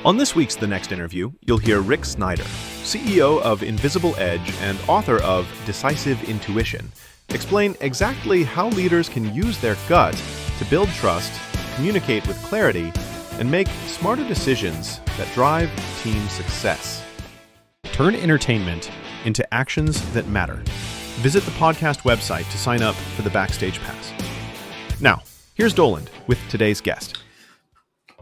On this week's The Next Interview, you'll hear Rick Snyder, CEO of Invisible Edge and author of Decisive Intuition, explain exactly how leaders can use their gut to build trust, communicate with clarity, and make smarter decisions that drive team success. Turn entertainment into actions that matter. Visit the podcast website to sign up for the Backstage Pass. Now, here's Doland with today's guest.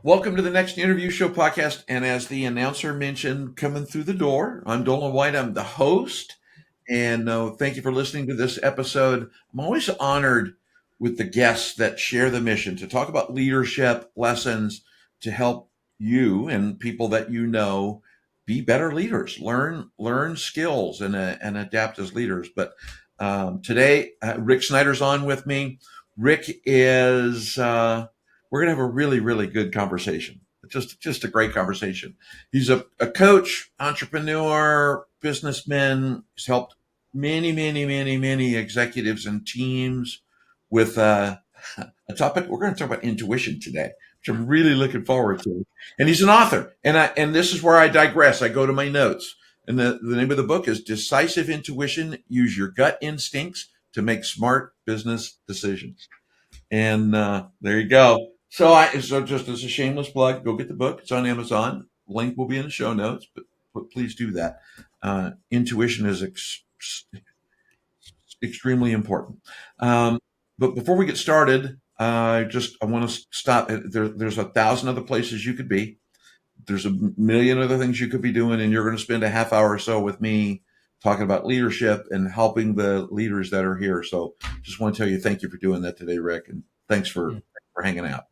Welcome to the Next Interview Show podcast. And as the announcer mentioned, coming through the door, I'm Doland White. I'm the host. And thank you for listening to this episode. I'm always honored with the guests that share the mission to talk about leadership lessons to help you and people that you know be better leaders, learn skills and adapt as leaders. But today, Rick Snyder's on with me. Rick is... we're going to have a really, really good conversation. Just a great conversation. He's a coach, entrepreneur, businessman. He's helped many executives and teams with a topic. We're going to talk about intuition today, which I'm really looking forward to. And he's an author. And this is where I digress. I go to my notes. And the name of the book is Decisive Intuition. Use your gut instincts to make smart business decisions. And there you go. So just as a shameless plug, go get the book. It's on Amazon. Link will be in the show notes, but please do that. Intuition is extremely important. But before we get started, I want to stop. There's 1,000 other places you could be. There's a million other things you could be doing, and you're going to spend a half hour or so with me talking about leadership and helping the leaders that are here. So just want to tell you thank you for doing that today, Rick, and thanks for hanging out.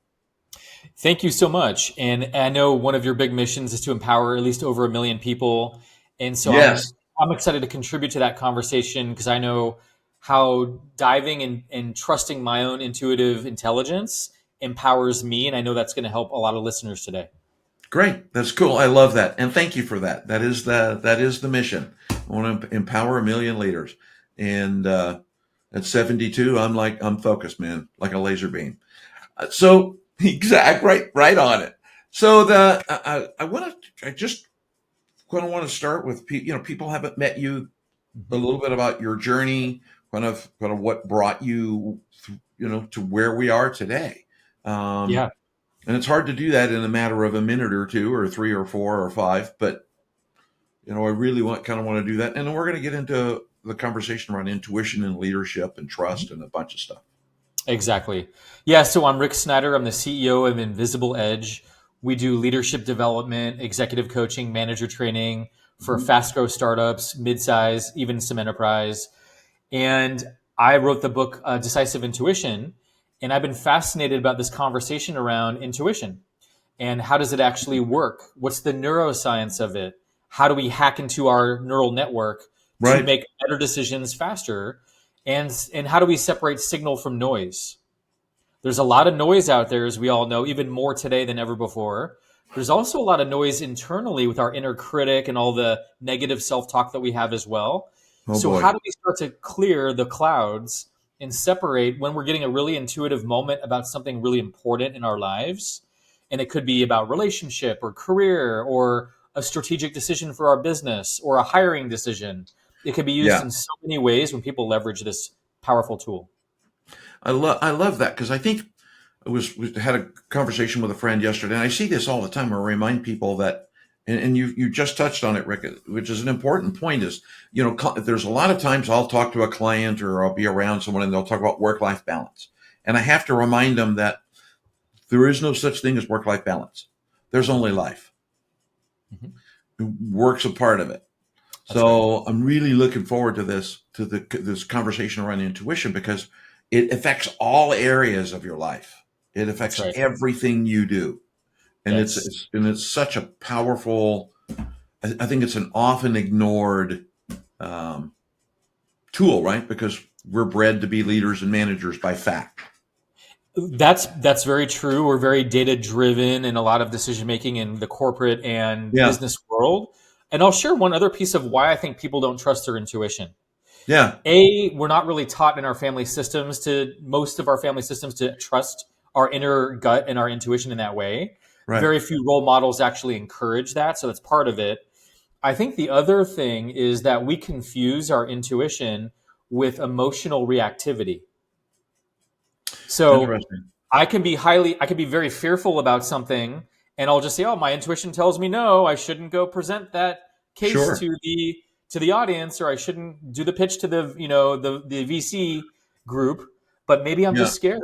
Thank you so much. And I know one of your big missions is to empower at least over 1 million people. And so yes. I'm excited to contribute to that conversation because I know how diving and trusting my own intuitive intelligence empowers me. And I know that's going to help a lot of listeners today. Great. That's cool. I love that. And thank you for that. That is the mission. I want to empower 1 million leaders. And at 72, I'm focused, man, like a laser beam. So right on it. So I just kind of want to start with, people haven't met you, a little bit about your journey, kind of what brought you, to where we are today. Yeah. And it's hard to do that in a matter of a minute or two or 3 or 4 or 5, but I really want to do that. And then we're going to get into the conversation around intuition and leadership and trust and a bunch of stuff. Exactly. Yeah. So I'm Rick Snyder. I'm the CEO of Invisible Edge. We do leadership development, executive coaching, manager training for fast growth startups, mid-size, even some enterprise. And I wrote the book, Decisive Intuition. And I've been fascinated about this conversation around intuition and how does it actually work? What's the neuroscience of it? How do we hack into our neural network to make better decisions faster? And how do we separate signal from noise? There's a lot of noise out there, as we all know, even more today than ever before. There's also a lot of noise internally with our inner critic and all the negative self-talk that we have as well. How do we start to clear the clouds and separate when we're getting a really intuitive moment about something really important in our lives? And it could be about relationship or career or a strategic decision for our business or a hiring decision. It can be used in so many ways when people leverage this powerful tool. I love that because I think we had a conversation with a friend yesterday, and I see this all the time. I remind people that, and you just touched on it, Rick, which is an important point. Is there's a lot of times I'll talk to a client or I'll be around someone and they'll talk about work-life balance, and I have to remind them that there is no such thing as work-life balance. There's only life. Work's a part of it. So I'm really looking forward to this conversation around intuition because it affects all areas of your life. It affects everything you do, and it's such a powerful. I think it's an often ignored tool, right? Because we're bred to be leaders and managers by fact. That's very true. We're very data driven in a lot of decision making in the corporate and business world. And I'll share one other piece of why I think people don't trust their intuition. Yeah. We're not really taught in our family systems most of our family systems to trust our inner gut and our intuition in that way. Right. Very few role models actually encourage that. So that's part of it. I think the other thing is that we confuse our intuition with emotional reactivity. So Interesting. I can be very fearful about something, and I'll just say, "Oh, my intuition tells me no, I shouldn't go present that case Sure. to the audience, or I shouldn't do the pitch to the VC group." But maybe I'm Yeah. just scared.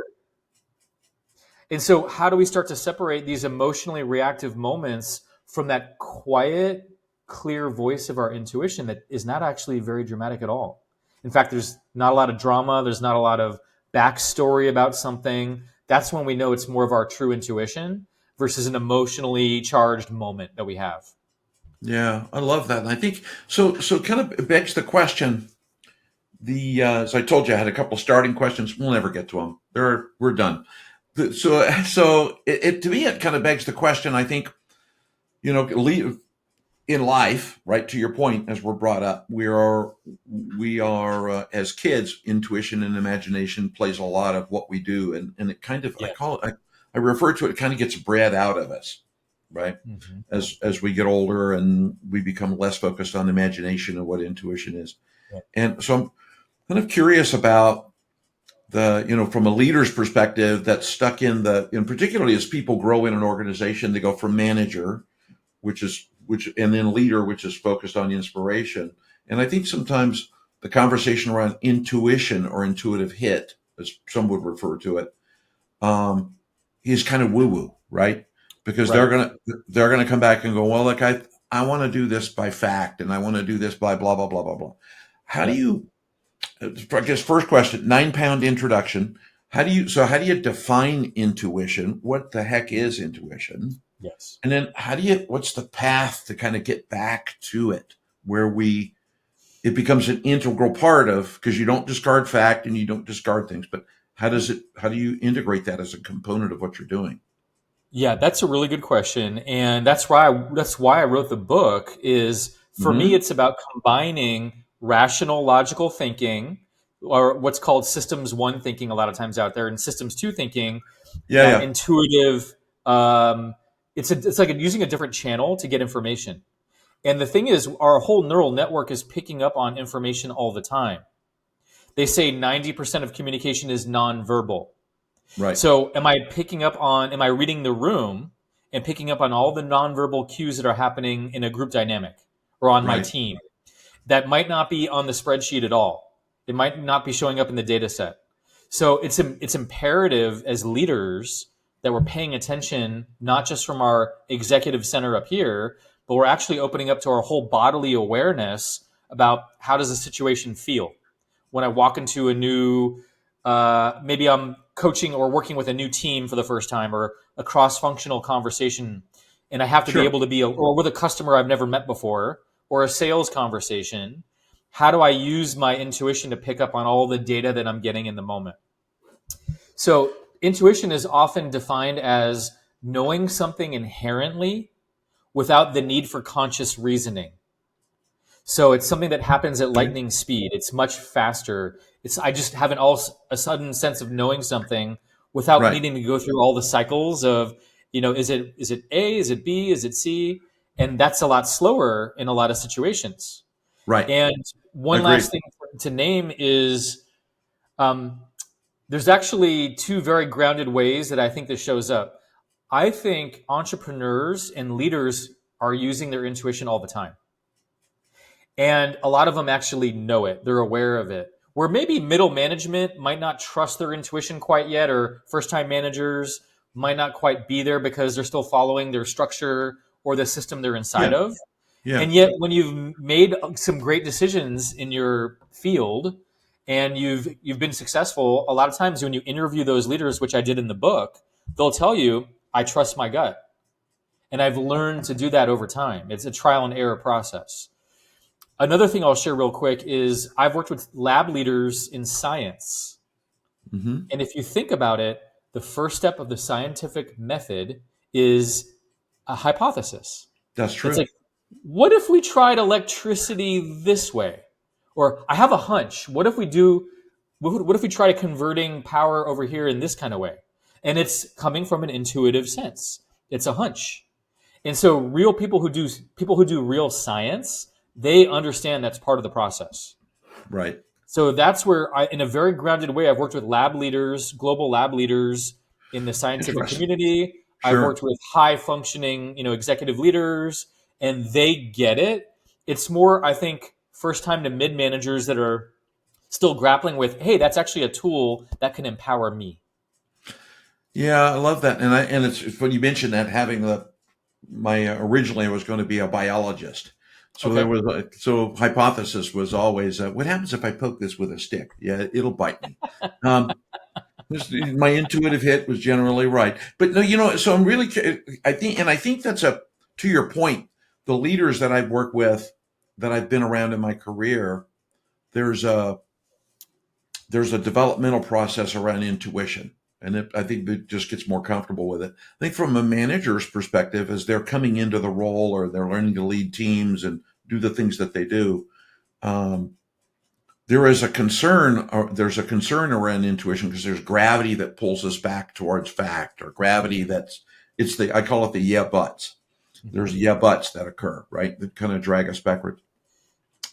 And so, how do we start to separate these emotionally reactive moments from that quiet, clear voice of our intuition that is not actually very dramatic at all? In fact, there's not a lot of drama, there's not a lot of backstory about something. That's when we know it's more of our true intuition versus an emotionally charged moment that we have. Yeah, I love that. And I think so. So kind of begs the question. As I told you, I had a couple starting questions. We'll never get to them. We're done. So it to me, it kind of begs the question. I think, in life, right? To your point, as we're brought up, we are as kids, intuition and imagination plays a lot of what we do, and it kind of Yes. I refer to it. It kind of gets bred out of us, right? Mm-hmm. As we get older and we become less focused on imagination and what intuition is. Yeah. And so I'm kind of curious about from a leader's perspective that's stuck and particularly as people grow in an organization, they go from manager, and then leader, which is focused on inspiration. And I think sometimes the conversation around intuition or intuitive hit, as some would refer to it, is kind of woo woo, right? Because Right. they're gonna come back and go, well, look, I want to do this by fact, and I want to do this by blah blah blah blah blah. How do Yeah. you? I guess first question, 9 pound introduction. How do you define intuition? What the heck is intuition? Yes. And then what's the path to kind of get back to it where it becomes an integral part of, because you don't discard fact and you don't discard things, but how do you integrate that as a component of what you're doing? Yeah, that's a really good question, and that's why I wrote the book. Is for me, Hmm. it's about combining rational, logical thinking, or what's called systems one thinking a lot of times out there, and systems two thinking, Yeah, yeah. intuitive. Um, it's like using a different channel to get information. And the thing is, our whole neural network is picking up on information all the time. They say 90% of communication is nonverbal. Right. So am I reading the room and picking up on all the nonverbal cues that are happening in a group dynamic or on my Right. team that might not be on the spreadsheet at all? It might not be showing up in the data set. So it's imperative as leaders that we're paying attention, not just from our executive center up here, but we're actually opening up to our whole bodily awareness about how does the situation feel when I walk into a new, maybe I'm coaching or working with a new team for the first time or a cross-functional conversation, and I have to be Sure. able to or with a customer I've never met before or a sales conversation. How do I use my intuition to pick up on all the data that I'm getting in the moment? So intuition is often defined as knowing something inherently without the need for conscious reasoning. So it's something that happens at Okay. lightning speed. It's much faster. I just have a sudden sense of knowing something without Right. needing to go through all the cycles of, is it A, is it B, is it C? And that's a lot slower in a lot of situations. Right. And one Agreed. last thing to name is um, there's actually two very grounded ways that I think this shows up. I think entrepreneurs and leaders are using their intuition all the time. And a lot of them actually know it. They're aware of it. Where maybe middle management might not trust their intuition quite yet, or first time managers might not quite be there because they're still following their structure or the system they're inside Yeah. of. Yeah. And yet, when you've made some great decisions in your field and you've been successful, a lot of times when you interview those leaders, which I did in the book, they'll tell you, "I trust my gut," and I've learned to do that over time. It's a trial and error process. Another thing I'll share real quick is I've worked with lab leaders in science. Hmm. And if you think about it, the first step of the scientific method is a hypothesis. That's It's true. like, what if we tried electricity this way? Or I have a hunch. What if we try converting power over here in this kind of way? And it's coming from an intuitive sense. It's a hunch. And so real people who do real science, they understand that's part of the process. Right. So that's where in a very grounded way, I've worked with lab leaders, global lab leaders in the scientific Interesting. community. I've Sure. worked with high functioning, executive leaders, and they get it. It's more, I think, first time to mid managers that are still grappling with, hey, that's actually a tool that can empower me. Yeah, I love that. And it's when you mentioned that having originally I was going to be a biologist. So Okay. hypothesis was always, what happens if I poke this with a stick? Yeah, it'll bite me. Um, my intuitive hit was generally right. But no, so I think that's to your point, the leaders that I've worked with, that I've been around in my career, there's a developmental process around intuition. And I think it just gets more comfortable with it. I think from a manager's perspective, as they're coming into the role or they're learning to lead teams and do the things that they do, there's a concern around intuition because there's gravity that pulls us back towards fact, or gravity I call it the yeah buts. There's yeah buts that occur, right? That kind of drag us backwards.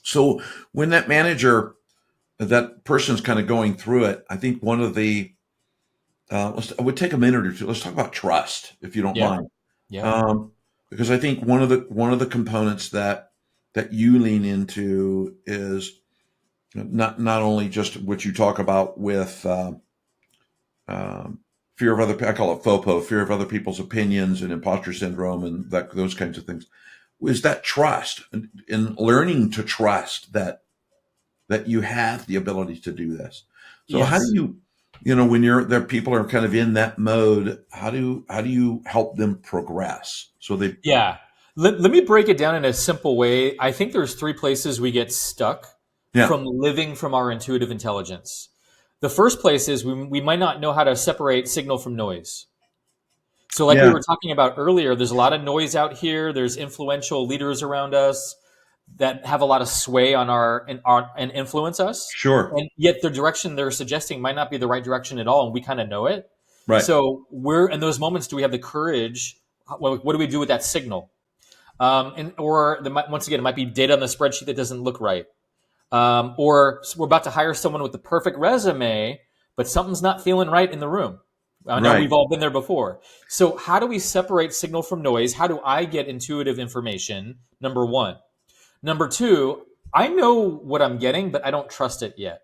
So when that person's kind of going through it, I think one of the I would take a minute or two. Let's talk about trust, if you don't Yeah. mind. Yeah. Because I think one of the components that you lean into is not only just what you talk about with fear of I call it FOPO, fear of other people's opinions, and imposter syndrome, and those kinds of things. Is that trust, and learning to trust that you have the ability to do this. So how do Yes. when people are kind of in that mode, how do you help them progress? So they, Yeah. Let me break it down in a simple way. I think there's three places we get stuck yeah, from living from our intuitive intelligence. The first place is we might not know how to separate signal from noise. So, like we yeah, were talking about earlier, there's a lot of noise out here. There's influential leaders around us that have a lot of sway on and influence us. sure, And yet the direction they're suggesting might not be the right direction at all. And we kind of know it. right, So we're in those moments, do we have the courage? What do we do with that signal? Once again, it might be data on the spreadsheet that doesn't look right. Or we're about to hire someone with the perfect resume, but something's not feeling right in the room. I know right, we've all been there before. So how do we separate signal from noise? How do I get intuitive information? Number one. Number two, I know what I'm getting, but I don't trust it yet.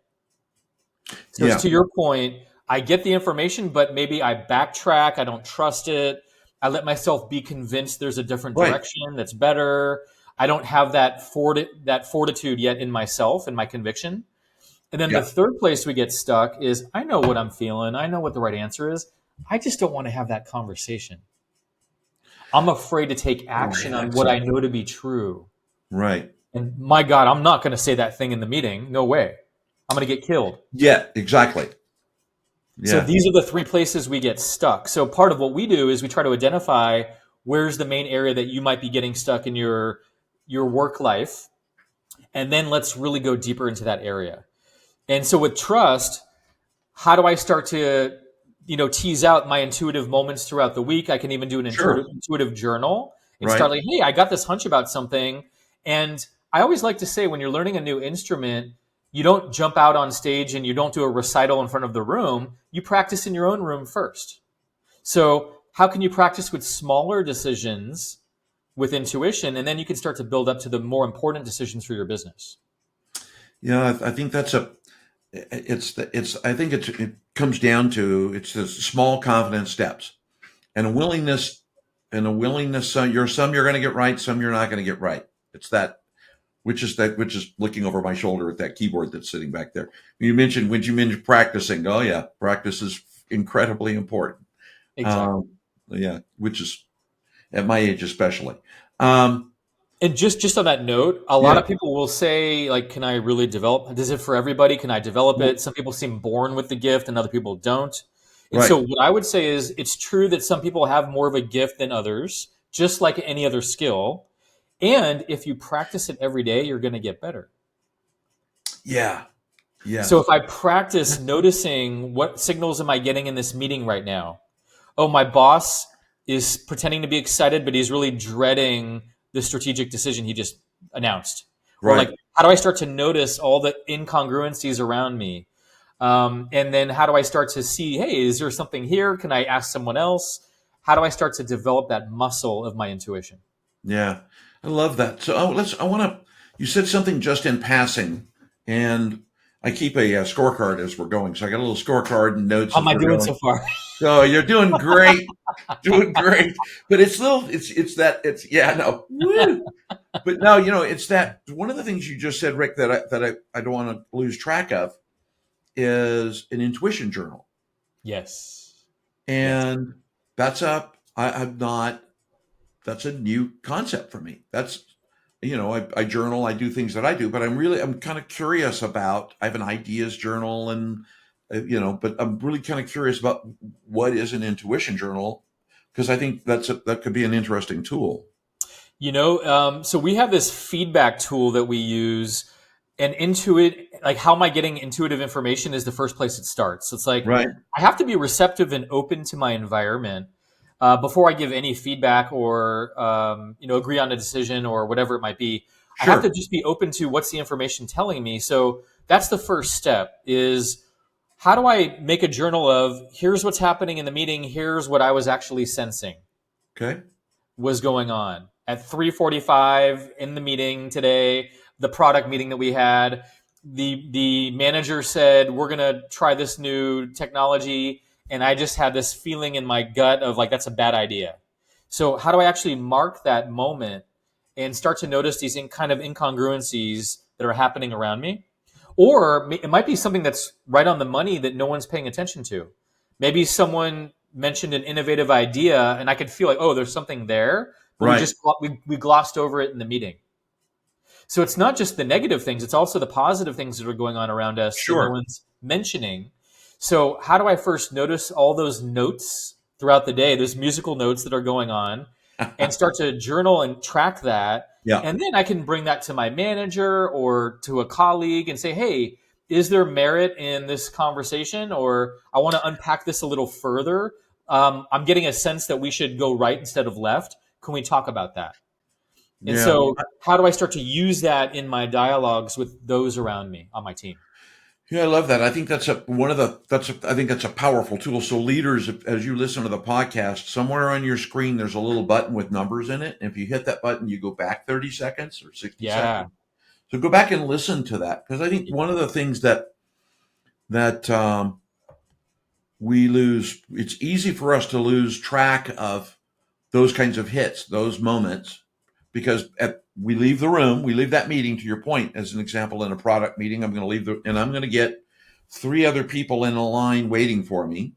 So yeah, to your point, I get the information, but maybe I backtrack. I don't trust it. I let myself be convinced there's a different right, direction that's better. I don't have that fortitude yet in myself and my conviction. And then the yeah, third place we get stuck is I know what I'm feeling. I know what the right answer is. I just don't want to have that conversation. I'm afraid to take boy, action on what I know to be true. right, And my God, I'm not going to say that thing in the meeting. No way. I'm going to get killed. yeah, exactly, So yeah, these are the three places we get stuck. So part of what we do is we try to identify where's the main area that you might be getting stuck in your work life, and then let's really go deeper into that area. And so with trust, how do I start to tease out my intuitive moments throughout the week? I can even do an sure, intuitive journal and right, start like, hey, I got this hunch about something. And I always like to say when you're learning a new instrument, you don't jump out on stage and you don't do a recital in front of the room. You practice in your own room first. So how can you practice with smaller decisions with intuition, and then you can start to build up to the more important decisions for your business? yeah. I think that's I think it comes down to it's the small confident steps and a willingness you're going to get right, some you're not going to get right. It's which is looking over my shoulder at that keyboard that's sitting back there. When you mentioned practicing, oh yeah, practice is incredibly important. Exactly. Um, yeah, which is at my age especially. Um, And just on that note, a lot yeah, of people will say, like, can I really develop? Is it for everybody? Can I develop well, it? Some people seem born with the gift and other people don't. And right, so what I would say is it's true that some people have more of a gift than others, just like any other skill. And if you practice it every day, you're going to get better. yeah, So yes, if I practice noticing what signals am I getting in this meeting right now? Oh, my boss is pretending to be excited, but he's really dreading the strategic decision he just announced? Or Right. like, how do I start to notice all the incongruencies around me? And then how do I start to see, hey, is there something here? Can I ask someone else? How do I start to develop that muscle of my intuition? Yeah. I love that. So you said something just in passing, and I keep a scorecard as we're going. So I got a little scorecard and notes How as am I we're doing going. so far? So you're doing great, doing great. But yeah, no, woo. But no, it's that one of the things you just said, Rick, that I don't want to lose track of is an intuition journal. Yes. Yes. And that's a I'm not that's a new concept for me. I journal, I do things that I do, but I'm kind of curious about. I have an ideas journal, and but I'm really kind of curious about what is an intuition journal, because I think that could be an interesting tool. So we have this feedback tool that we use, and like, how am I getting intuitive information is the first place it starts. So it's like, Right. I have to be receptive and open to my environment before I give any feedback or, agree on a decision or whatever it might be. I have to Sure. just be open to what's the information telling me. So that's the first step is, how do I make a journal of, here's what's happening in the meeting. Here's what I was actually sensing Okay. was going on at 3:45 in the meeting today, the product meeting that we had. The manager said, we're going to try this new technology, and I just had this feeling in my gut of like, that's a bad idea. So how do I actually mark that moment and start to notice these kind of incongruencies that are happening around me? Or it might be something that's right on the money that no one's paying attention to. Maybe someone mentioned an innovative idea, and I could feel like, oh, there's something there, but Right. we glossed over it in the meeting. So it's not just the negative things; it's also the positive things that are going on around us that no Sure. one's mentioning. So how do I first notice all those notes throughout the day, those musical notes that are going on, and start to journal and track that? Yeah. And then I can bring that to my manager or to a colleague and say, hey, is there merit in this conversation? Or I want to unpack this a little further. I'm getting a sense that we should go right instead of left. Can we talk about that? And Yeah. so, how do I start to use that in my dialogues with those around me on my team? Yeah, I love that. I think I think that's a powerful tool. So leaders, as you listen to the podcast, somewhere on your screen, there's a little button with numbers in it. And if you hit that button, you go back 30 seconds or 60 Yeah. seconds. So go back and listen to that. Because I think one of the things that we lose, it's easy for us to lose track of those kinds of hits, those moments, because we leave the room, we leave that meeting. To your point, as an example, in a product meeting, I'm going to get three other people in a line waiting for me,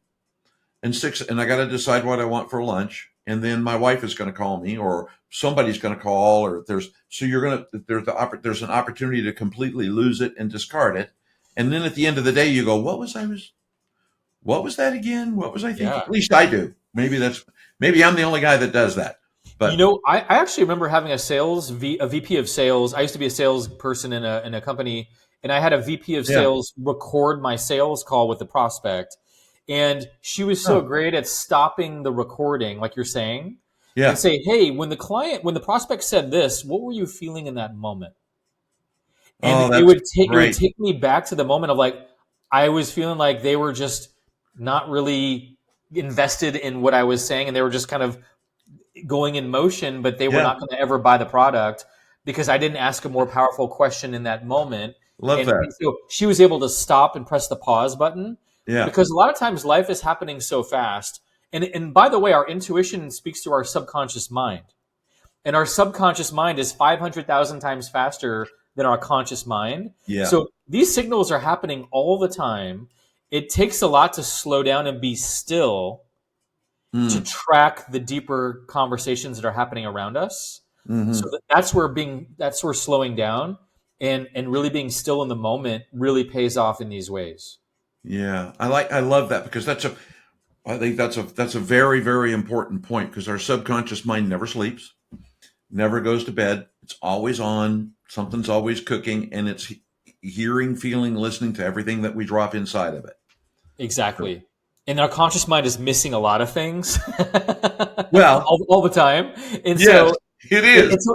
and I got to decide what I want for lunch, and then my wife is going to call me, or somebody's going to call, or there's an opportunity to completely lose it and discard it, and then at the end of the day, you go, what was that again? What was I thinking? Yeah. At least I do. Maybe I'm the only guy that does that. But I actually remember having a VP of sales. I used to be a salesperson in a company, and I had a VP of yeah, sales record my sales call with the prospect. And she was so oh, great at stopping the recording, like you're saying, and yeah. say, hey, when the prospect said this, what were you feeling in that moment? And Oh, that's it would great. take me back to the moment of like, I was feeling like they were just not really invested in what I was saying, and they were just kind of going in motion, but they were Yeah, not going to ever buy the product because I didn't ask a more powerful question in that moment. love And that. so she was able to stop and press the pause button, Yeah, because a lot of times life is happening so fast. And by the way, our intuition speaks to our subconscious mind. And our subconscious mind is 500,000 times faster than our conscious mind. yeah. So these signals are happening all the time. It takes a lot to slow down and be still to Mm, track the deeper conversations that are happening around us. So hmm that's where slowing down and really being still in the moment really pays off in these ways. Yeah, I love that, because I think that's a very, very important point, because our subconscious mind never sleeps, never goes to bed. It's always on. Something's always cooking, and it's hearing, feeling, listening to everything that we drop inside of it. So, Exactly. And our conscious mind is missing a lot of things Well, all the time. And yes, so it is.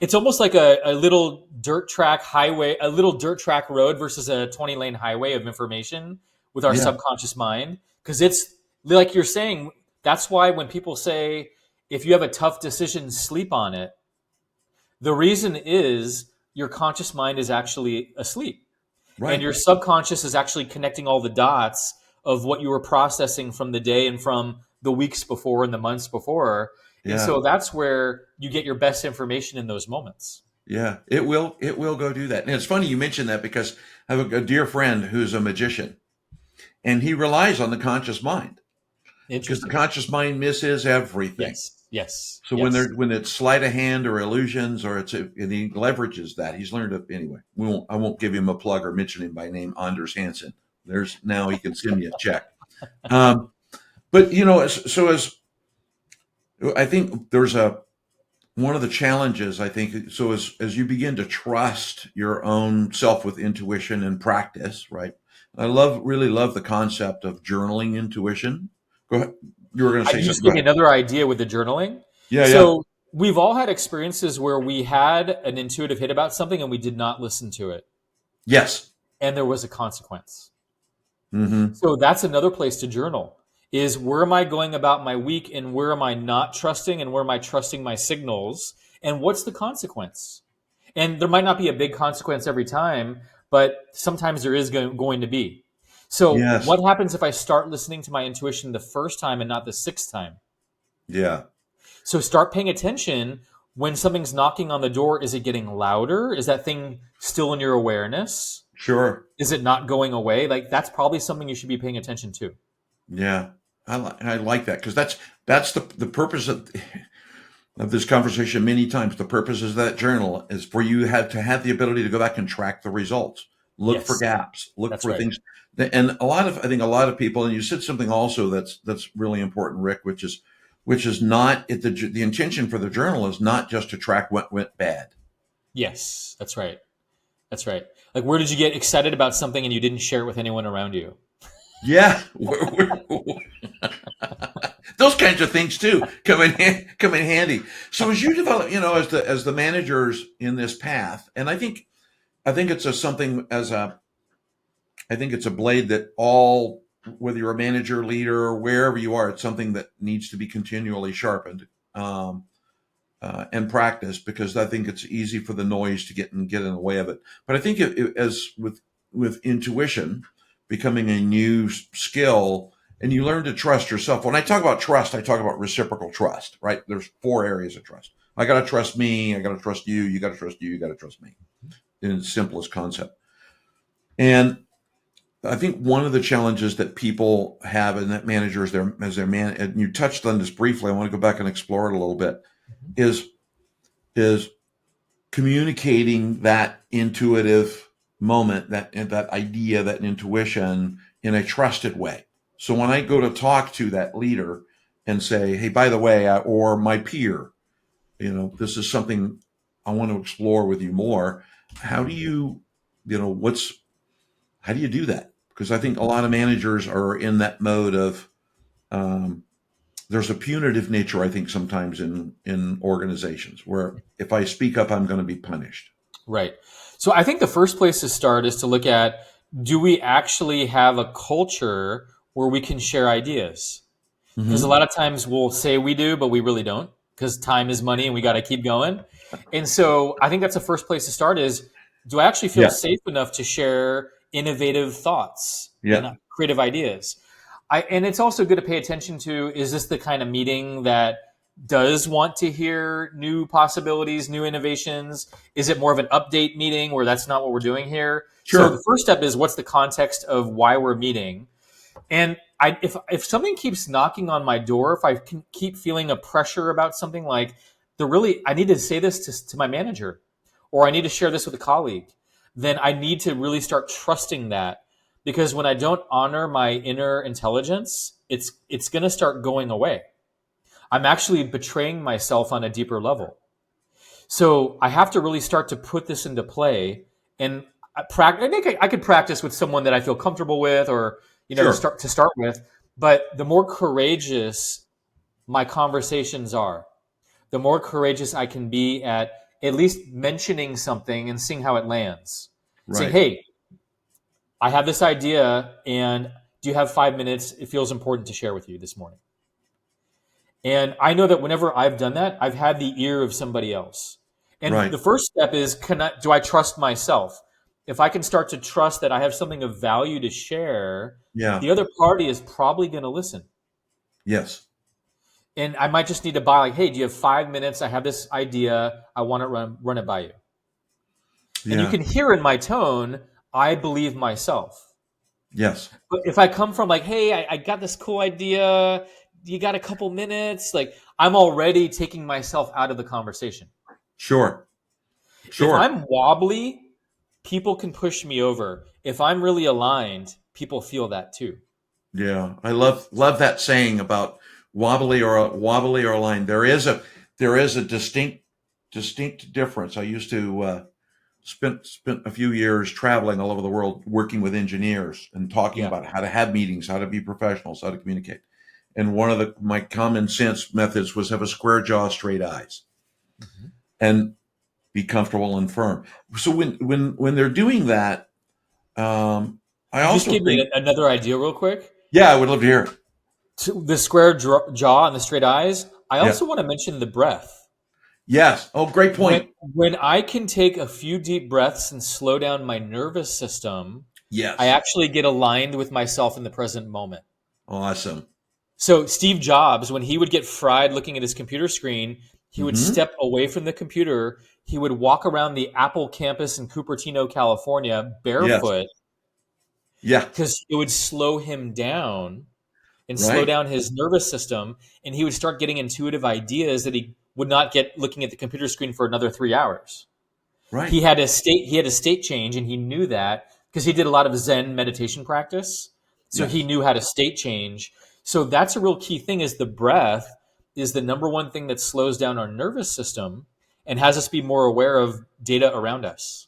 it's almost like a little dirt track highway, a little dirt track road versus a 20-lane highway of information with our Yeah, subconscious mind. Because it's like you're saying, that's why when people say, if you have a tough decision, sleep on it, the reason is your conscious mind is actually asleep. And right. your subconscious is actually connecting all the dots of what you were processing from the day and from the weeks before and the months before. And Yeah, so that's where you get your best information in those moments. yeah. It will go do that. And it's funny you mentioned that because I have a dear friend who's a magician, and he relies on the conscious mind because the Interesting. conscious mind misses everything. Yes. Yes. So Yes. when it's sleight of hand or illusions or and he leverages that. He's learned it anyway. I won't give him a plug or mention him by name, Anders Hansen. There's now he can send me a check. Um, but as I think there's one of the challenges, I think, so as you begin to trust your own self with intuition and practice, right? I really love the concept of journaling intuition. Go ahead. You were going to say You just something. Go gave me ahead. another idea with the journaling. Yeah, yeah. So we've all had experiences where we had an intuitive hit about something and we did not listen to it, Yes. and there was a consequence. Mm-hmm. So that's another place to journal is where am I going about my week and where am I not trusting and where am I trusting my signals and what's the consequence? And there might not be a big consequence every time, but sometimes there is going to be. So Yes. what happens if I start listening to my intuition the first time and not the sixth time? Yeah. So start paying attention when something's knocking on the door. Is it getting louder? Is that thing still in your awareness? Sure. Is it not going away? Like that's probably something you should be paying attention to. Yeah. I like that because that's the purpose of this conversation many times. The purpose of that journal is for you to have the ability to go back and track the results, look for Yes, gaps, look that's for right. things. And I think a lot of people, and you said something also that's really important, Rick, which is not the intention for the journal is not just to track what went bad. Yes, that's right. That's right. Like, where did you get excited about something and you didn't share it with anyone around you? Yeah. Those kinds of things too come in handy. So as you develop, as the managers in this path, and I think it's I think it's a blade that whether you're a manager, leader, or wherever you are, it's something that needs to be continually sharpened and practiced because I think it's easy for the noise to get in the way of it. But I think as with intuition becoming a new skill, and you learn to trust yourself. When I talk about trust, I talk about reciprocal trust, right? There's 4 areas of trust. I got to trust me. I got to trust you. You got to trust you. You got to trust me in its simplest concept. And I think one of the challenges that people have and that managers as their man, and you touched on this briefly, I want to go back and explore it a little bit, is communicating that intuitive moment, that idea, that intuition in a trusted way. So when I go to talk to that leader and say, "Hey, by the way," or my peer, this is something I want to explore with you more. How do you, how do you do that? Because I think a lot of managers are in that mode of there's a punitive nature. I think sometimes in organizations where if I speak up, I'm going to be punished. Right. So I think the first place to start is to look at, do we actually have a culture where we can share ideas? Because a Mm-hmm. lot of times we'll say we do, but we really don't because time is money and we got to keep going. And so I think that's the first place to start is, do I actually feel Yeah. safe enough to share innovative thoughts and Yeah. creative ideas? And it's also good to pay attention to, is this the kind of meeting that does want to hear new possibilities, new innovations? Is it more of an update meeting where that's not what we're doing here? So the Sure. first step is, what's the context of why we're meeting? And if something keeps knocking on my door, if I can keep feeling a pressure about something like I need to say this to my manager, or I need to share this with a colleague, then I need to really start trusting that, because when I don't honor my inner intelligence, it's going to start going away. I'm actually betraying myself on a deeper level. So I have to really start to put this into play, and I think I could practice with someone that I feel comfortable with, or Sure. to start with. But the more courageous my conversations are, the more courageous I can be at least mentioning something and seeing how it lands. Saying, Right. hey, I have this idea, and do you have 5 minutes? It feels important to share with you this morning. And I know that whenever I've done that, I've had the ear of somebody else. And Right. the first step is, do I trust myself? If I can start to trust that I have something of value to share, Yeah. the other party is probably going to listen. Yes. And I might just need to buy, like, hey, do you have 5 minutes? I have this idea. I want to run it by you. And you Yeah. can hear in my tone, I believe myself. Yes. But if I come from like, hey, I got this cool idea, you got a couple minutes, like I'm already taking myself out of the conversation. Sure. If Sure. I'm wobbly, people can push me over. If I'm really aligned, people feel that too. Yeah. I love that saying about wobbly or aligned. There is a distinct difference. I used to spent a few years traveling all over the world working with engineers and talking Yeah. about how to have meetings, how to be professionals, how to communicate. And one of my common sense methods was have a square jaw, straight eyes, Mhm. and be comfortable and firm. So when they're doing that, I You just also gave me think, another idea real quick. yeah, I would love to hear it. The square jaw and the straight eyes. I Yeah. also want to mention the breath. Yes. Oh, great When point. when I can take a few deep breaths and slow down my nervous system, I Yes. actually get aligned with myself in the present moment. Awesome. So Steve Jobs, when he would get fried looking at his computer screen, he would Hmm. step away from the computer. He would walk around the Apple campus in Cupertino, California, Yes. barefoot, Yeah. because it would slow him down and slow Right. down his nervous system. And he would start getting intuitive ideas that he would not get looking at the computer screen for another 3 hours. Right. He had a state change, and he knew that because he did a lot of Zen meditation practice. So he Yes. knew how to state change. So that's a real key thing, is the breath is the number one thing that slows down our nervous system and has us be more aware of data around us.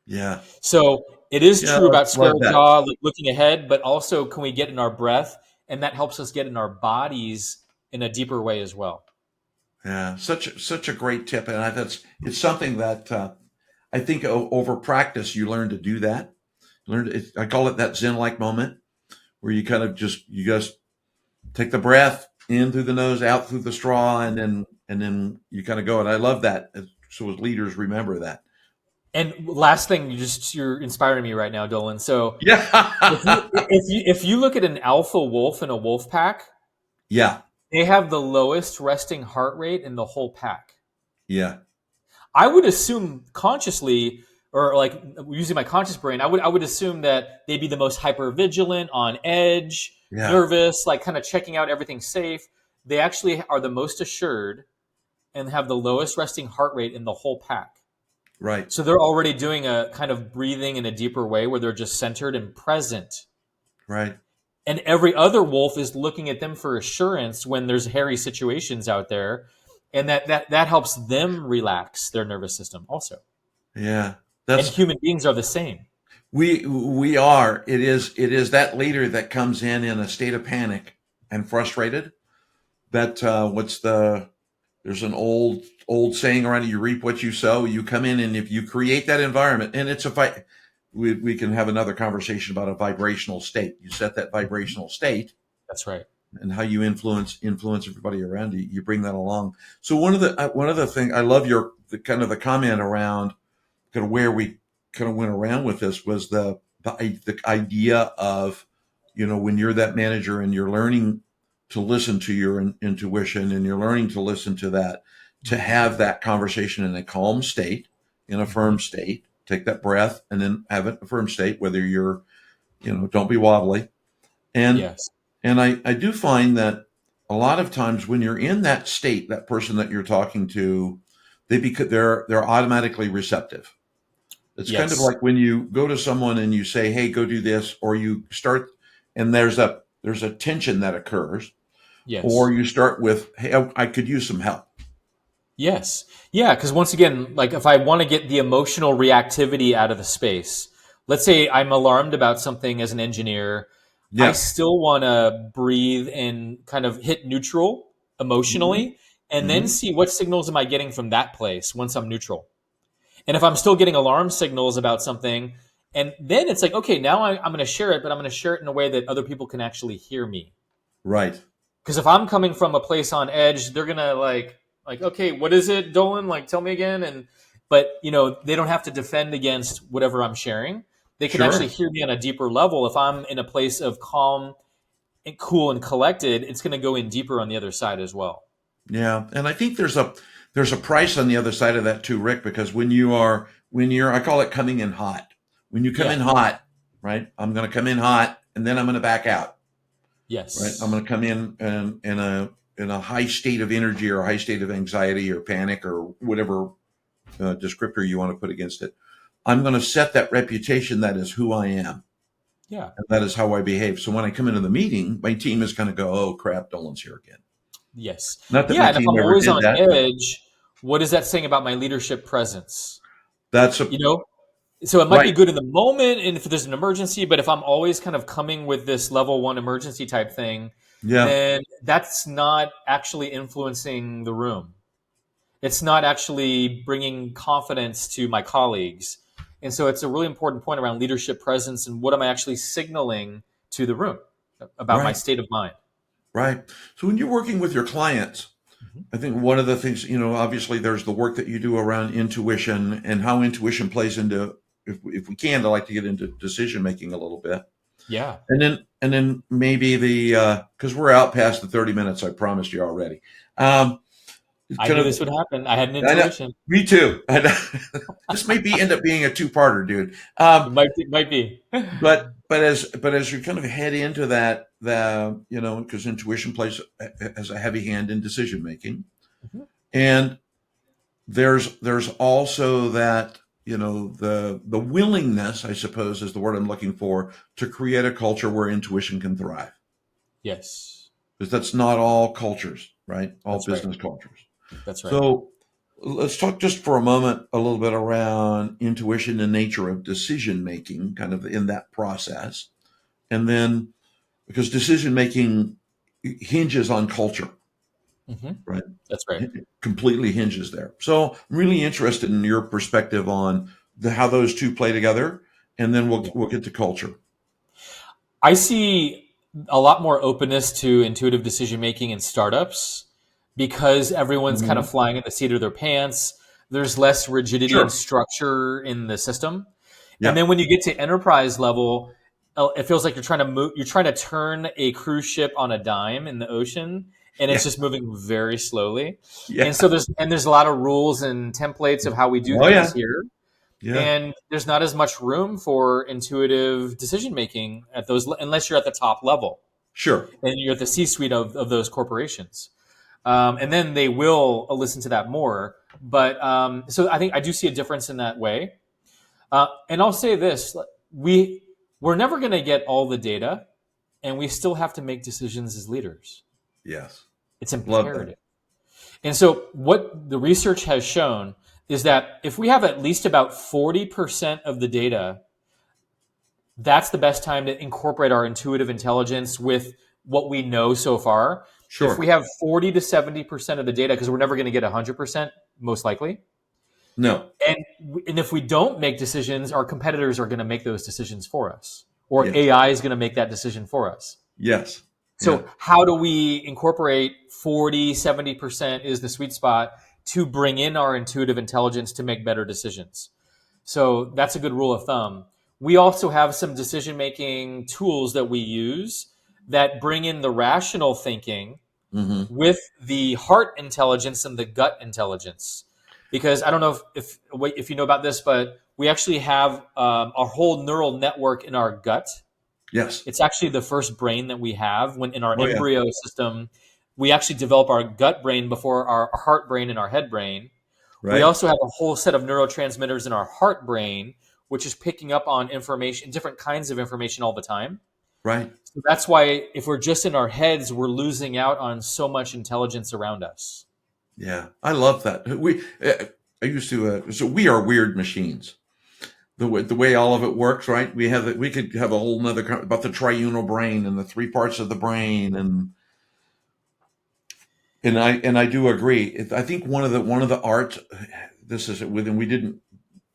Yeah. So it is Yeah. true about square Love that. jaw, looking ahead, but also can we get in our breath, and that helps us get in our bodies in a deeper way as well. Yeah. Such a great tip, and it's something that I think over practice you learn to do that. I call it that Zen-like moment where you kind of just take the breath in through the nose, out through the straw, and then you kind of go. And I love that. So as leaders, remember that. And last thing, you're inspiring me right now, Dolan. So if you Yeah. if you look at an alpha wolf in a wolf pack, Yeah. they have the lowest resting heart rate in the whole pack. Yeah. I would assume consciously, or like using my conscious brain, I would assume that they'd be the most hyper vigilant, on edge, Yeah. nervous, like kind of checking out everything safe. They actually are the most assured and have the lowest resting heart rate in the whole pack. Right. So they're already doing a kind of breathing in a deeper way where they're just centered and present. Right. And every other wolf is looking at them for assurance when there's hairy situations out there, and that helps them relax their nervous system also. Yeah. And That's human beings are the same. we are. It is that leader that comes in a state of panic and frustrated. That what's there's an old saying around it, you reap what you sow. You come in, and if you create that environment, and it's a fight, we can have another conversation about a vibrational state. You set that vibrational state, That's right. and how you influence everybody around you. You bring that along. So one of the thing I love the comment around kind of where we kind of went around with this was the idea of, when you're that manager and you're learning to listen to your intuition, and you're learning to listen to that, to have that conversation in a calm state, in a firm state, take that breath and then have it in a firm state, whether you're, don't be wobbly. And, Yes. and I do find that a lot of times when you're in that state, that person that you're talking to, they're automatically receptive. It's kind of Yes. like when you go to someone and you say, "Hey, go do this," or you start, and there's a tension that occurs, or Yes. you start with, "Hey, I could use some help." Yes. Yeah. Because once again, like if I want to get the emotional reactivity out of the space, let's say I'm alarmed about something as an engineer. I Yeah. still want to breathe and kind of hit neutral Hmm. emotionally and then Hmm. see what signals am I getting from that place once I'm neutral. And if I'm still getting alarm signals about something, and then it's like, okay, now I'm going to share it, but I'm going to share it in a way that other people can actually hear me. Right. Because if I'm coming from a place on edge, they're gonna okay, what is it, Dolan? Like, tell me again. And but they don't have to defend against whatever I'm sharing. They can actually Sure. hear me on a deeper level. If I'm in a place of calm and cool and collected, it's going to go in deeper on the other side as well. Yeah. And I think there's a price on the other side of that too, Rick, because when you're I call it coming in hot. When you come Yeah. in hot, right? I'm going to come in hot and then I'm going to back out, right? I'm Yes. going to come in a high state of energy or a high state of anxiety or panic or whatever descriptor you want to put against it. I'm going to set that reputation that is who I am. Yeah. And that is how I behave. So when I come into the meeting, my team is going to go, "Oh crap, Dolan's here again." Yes. Not that Yeah. my And if team I'm ever always did on that, but edge, what is that saying about my leadership presence? that's a You know, so it might be right. good in the moment and if there's an emergency, but if I'm always kind of coming with this level one emergency type thing, Yeah, then that's not actually influencing the room. It's not actually bringing confidence to my colleagues. And so it's a really important point around leadership presence and what am I actually signaling to the room about my right, state of mind. right. So when you're working with your clients, Mhm. I think one of the things, obviously there's the work that you do around intuition and how intuition plays into, if we can, I like to get into decision making a little bit. Yeah. And then maybe because we're out past the 30 minutes I promised you already. Um, I kind knew of this would happen. I had an I know. intuition. Me too. I know. This may be end up being a two-parter, dude. It might be. But as you kind of head into that, because intuition plays as a heavy hand in decision making, Mhm. and there's also that the willingness, I suppose, is the word I'm looking for, to create a culture where intuition can thrive, Yes. because that's not all cultures, right? All That's right. business cultures. That's right. So let's talk just for a moment a little bit around intuition and nature of decision making, kind of in that process. And then because decision making hinges on culture, Hmm. right? That's right. It completely hinges there. So I'm really interested in your perspective on how those two play together. And then we'll, Yeah. we'll get to culture. I see a lot more openness to intuitive decision making in startups because everyone's kind of Mhm. flying in the seat of their pants. There's less rigidity and Sure. structure in the system. And Yeah. then when you get to enterprise level, it feels like you're trying to turn a cruise ship on a dime in the ocean and it's Yeah. just moving very slowly. And so Yeah. there's a lot of rules and templates of how we do Oh, things yeah. here, Yeah. and there's not as much room for intuitive decision making at those unless you're at the top level Sure. and you're at the C-suite of those corporations, and then they will listen to that more. But so I think I do see a difference in that way. And I'll say this: we're never going to get all the data, and we still have to make decisions as leaders. Yes. It's Love that. imperative. And so, what the research has shown is that if we have at least about 40% of the data, that's the best time to incorporate our intuitive intelligence with what we know so far. If we Sure. have 40 to 70% of the data, because we're never going to get 100%, most likely. No. And, and if we don't make decisions, our competitors are going to make those decisions for us, or Yes. AI is going to make that decision for us. Yes. Yeah. So how do we incorporate 40, 70% is the sweet spot to bring in our intuitive intelligence to make better decisions? So that's a good rule of thumb. We also have some decision making tools that we use that bring in the rational thinking Hmm. with the heart intelligence and the gut intelligence. Because I don't know if you know about this, but we actually have a whole neural network in our gut. Yes. It's actually the first brain that we have. When in our Oh, yeah. embryo system, we actually develop our gut brain before our heart brain and our head brain. We Right. also have a whole set of neurotransmitters in our heart brain, which is picking up on information, different kinds of information all the time. Right. So that's why if we're just in our heads, we're losing out on so much intelligence around us. Yeah. I love that. I used to, so we are weird machines. the way all of it works, right? We could have a whole nother about the triunal brain and the three parts of the brain, and I do agree. I think one of the art, this is within, we didn't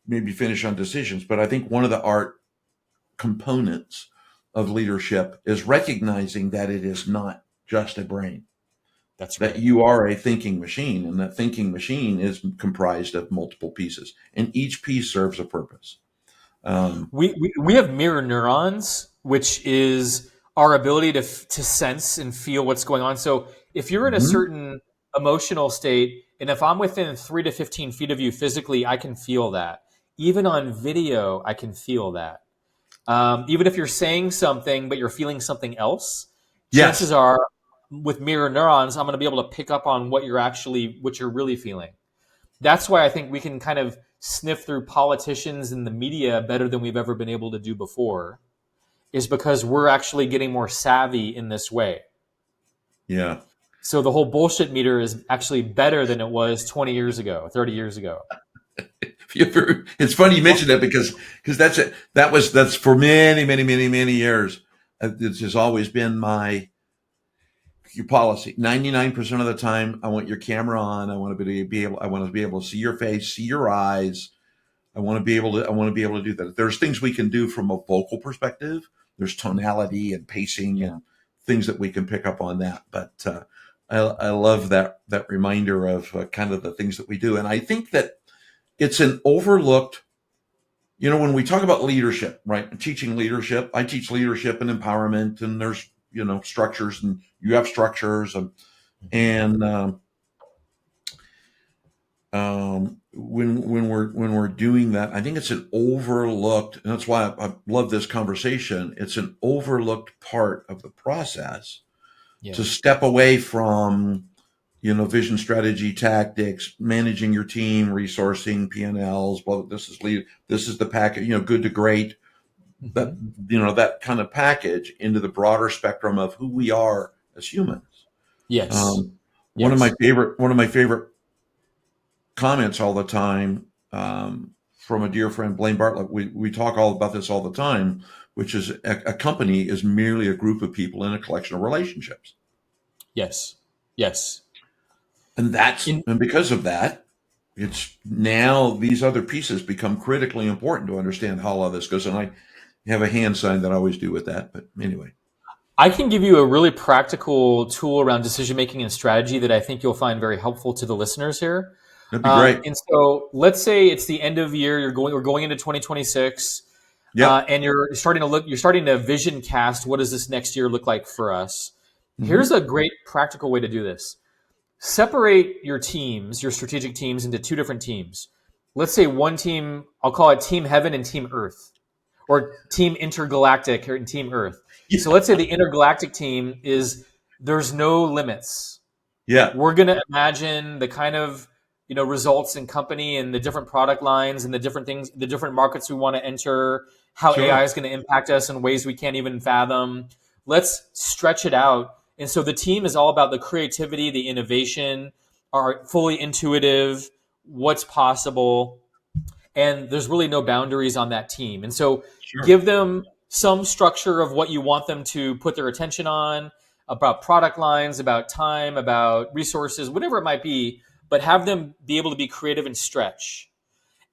maybe finish on decisions, but I think one of the art components of leadership is recognizing that it is not just a brain. That's right. That you are a thinking machine, and that thinking machine is comprised of multiple pieces, and each piece serves a purpose. We have mirror neurons, which is our ability to sense and feel what's going on. So if you're in a certain emotional state, and if I'm within 3 to 15 feet of you physically, I can feel that. Even on video, I can feel that. Even if you're saying something, but you're feeling something else, chances are with mirror neurons, I'm going to be able to pick up on what you're really feeling. That's why I think we can kind of sniff through politicians and the media better than we've ever been able to do before, is because we're actually getting more savvy in this way. Yeah. So the whole bullshit meter is actually better than it was 20 years ago, 30 years ago. It's funny you mentioned that because that's for many years. This has always been your policy. 99% of the time, I want your camera on. I want to be able to see your face, see your eyes. I want to be able to do that. There's things we can do from a vocal perspective. There's tonality and pacing and things that we can pick up on that. But I love that reminder of kind of the things that we do. And I think that it's an overlooked, when we talk about leadership, right? Teaching leadership, I teach leadership and empowerment, and there's, structures, and you have structures, and when we're doing that, I think it's an overlooked, and that's why I love this conversation. It's an overlooked part of the process to step away from, vision, strategy, tactics, managing your team, resourcing, P&Ls. Well, this is the package, good to great. That that kind of package into the broader spectrum of who we are as humans. Yes. One of my favorite comments all the time from a dear friend, Blaine Bartlett. We talk all about this all the time, which is a company is merely a group of people in a collection of relationships. Yes. And because of that, it's now these other pieces become critically important to understand how all this goes. And I have a hand sign that I always do with that. But anyway. I can give you a really practical tool around decision making and strategy that I think you'll find very helpful to the listeners here. That'd be great. And so let's say it's the end of year, we're going into 2026. And you're starting to vision cast, what does this next year look like for us? Mm-hmm. Here's a great practical way to do this. Separate your teams, your strategic teams, into two different teams. Let's say one team, I'll call it Team Heaven and Team Earth, or Team Intergalactic and Team Earth. Yeah. So let's say the intergalactic team there's no limits. Yeah. We're going to imagine the kind of, results in company and the different product lines and the different things, the different markets we want to enter, how AI is going to impact us in ways we can't even fathom. Let's stretch it out. And so the team is all about the creativity, the innovation, are fully intuitive, what's possible. And there's really no boundaries on that team. And so give them some structure of what you want them to put their attention on, about product lines, about time, about resources, whatever it might be, but have them be able to be creative and stretch.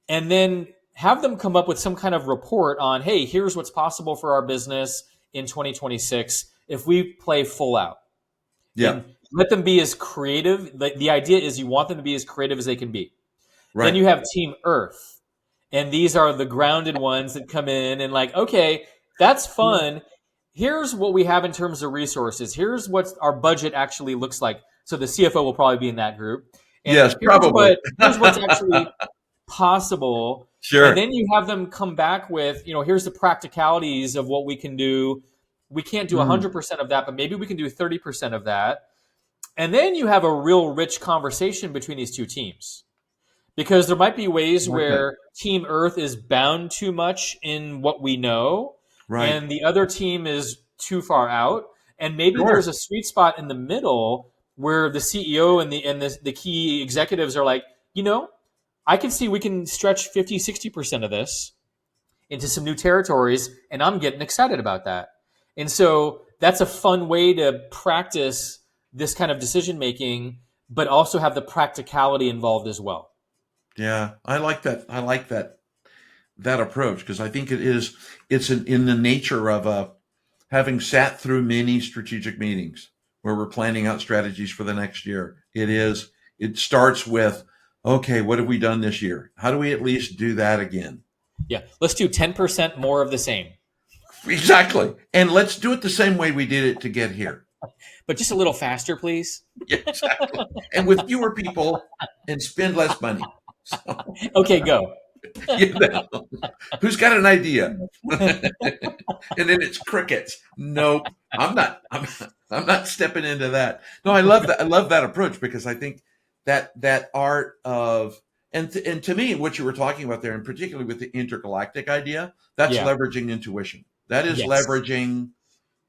And then have them come up with some kind of report on, hey, here's what's possible for our business in 2026 if we play full out. Yeah. And let them be as creative. The idea is you want them to be as creative as they can be. Right. Then you have Team Earth. And these are the grounded ones that come in and okay, that's fun. Here's what we have in terms of resources. Here's what our budget actually looks like. So the CFO will probably be in that group. And yes, probably. Here's what's actually possible. Sure. And then you have them come back with, here's the practicalities of what we can do. We can't do 100% of that, but maybe we can do 30% of that. And then you have a real rich conversation between these two teams. Because there might be ways where Team Earth is bound too much in what we know, and the other team is too far out. And maybe there's a sweet spot in the middle where the CEO and the key executives are like, I can see we can stretch 50, 60% of this. into some new territories, and I'm getting excited about that. And so that's a fun way to practice this kind of decision making, but also have the practicality involved as well. Yeah, I like that. I like that approach because I think it's in the nature of having sat through many strategic meetings where we're planning out strategies for the next year. It starts with, okay, what have we done this year? How do we at least do that again? Yeah, let's do 10% more of the same, Exactly. And let's do it the same way we did it to get here. but just a little faster, please. Yeah, exactly. And with fewer people and spend less money. So, Okay, go. you know, who's got an idea? And then it's crickets. Nope. I'm not stepping into that. No, I love that. I love that approach because I think that art of and to me, what you were talking about there, and particularly with the intergalactic idea, that's Yeah. leveraging intuition. That is Yes. leveraging